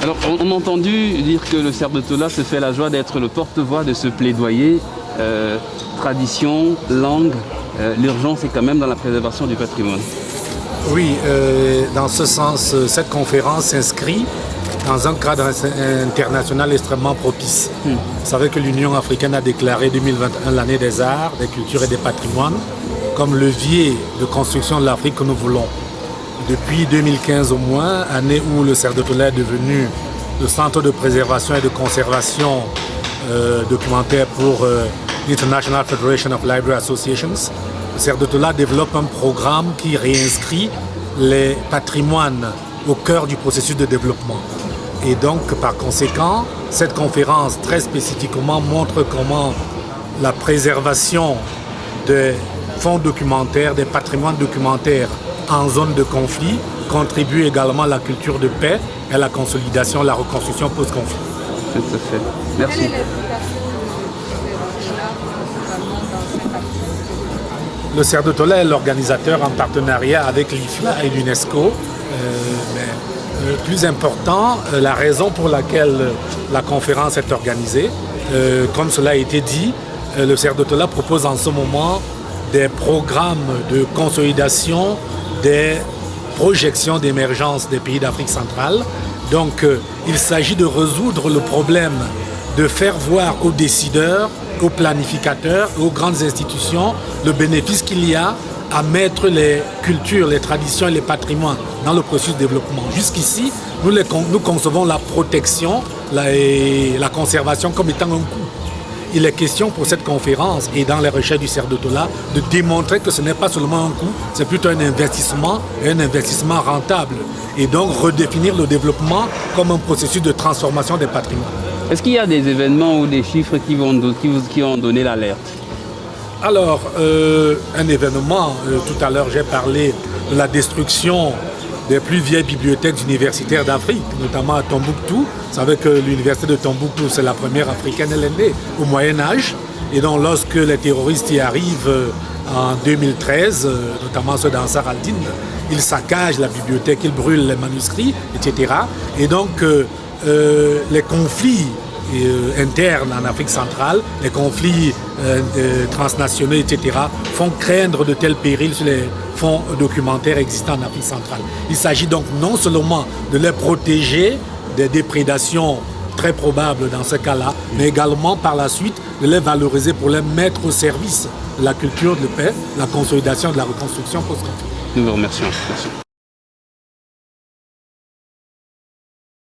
Alors, on a entendu dire que le cerf de Tola se fait la joie d'être le porte-voix de ce plaidoyer. Tradition, langue, l'urgence est quand même dans la préservation du patrimoine. Oui, dans ce sens, cette conférence s'inscrit dans un cadre international extrêmement propice. Vous savez que l'Union africaine a déclaré 2021 l'année des arts, des cultures et des patrimoines comme levier de construction de l'Afrique que nous voulons. Depuis 2015 au moins, année où le cerf de Tola est devenu le centre de préservation et de conservation documentaire pour l'International Federation of Library Associations, le cerf de Tola développe un programme qui réinscrit les patrimoines au cœur du processus de développement. Et donc, par conséquent, cette conférence très spécifiquement montre comment la préservation des fonds documentaires, des patrimoines documentaires en zone de conflit contribue également à la culture de paix et à la consolidation, la reconstruction post-conflit. Tout à fait. Merci. Le cerf de Tola est l'organisateur en partenariat avec l'IFLA et l'UNESCO. Mais le plus important, la raison pour laquelle la conférence est organisée, comme cela a été dit, le cerf de Tola propose en ce moment des programmes de consolidation des projections d'émergence des pays d'Afrique centrale. Donc il s'agit de résoudre le problème de faire voir aux décideurs, aux planificateurs, aux grandes institutions le bénéfice qu'il y a à mettre les cultures, les traditions et les patrimoines dans le processus de développement. Jusqu'ici, nous concevons la protection et la conservation comme étant un coût. Il est question pour cette conférence et dans les recherches du cerf de Tola de démontrer que ce n'est pas seulement un coût, c'est plutôt un investissement et un investissement rentable. Et donc redéfinir le développement comme un processus de transformation des patrimoines. Est-ce qu'il y a des événements ou des chiffres qui ont donné l'alerte? Alors, un événement, tout à l'heure j'ai parlé de la destruction des plus vieilles bibliothèques universitaires d'Afrique, notamment à Tombouctou. Vous savez que l'université de Tombouctou, c'est la première africaine, elle est née au Moyen-Âge. Et donc lorsque les terroristes y arrivent en 2013, notamment ceux d'Ansar al-Din, ils saccagent la bibliothèque, ils brûlent les manuscrits, etc. Et donc les conflits internes en Afrique centrale, les conflits transnationaux, etc., font craindre de tels périls sur les fonds documentaires existants en Afrique centrale. Il s'agit donc non seulement de les protéger des déprédations très probables dans ce cas-là, mais également par la suite de les valoriser pour les mettre au service de la culture de paix, la consolidation de la reconstruction post-conflit. Nous vous remercions. Merci.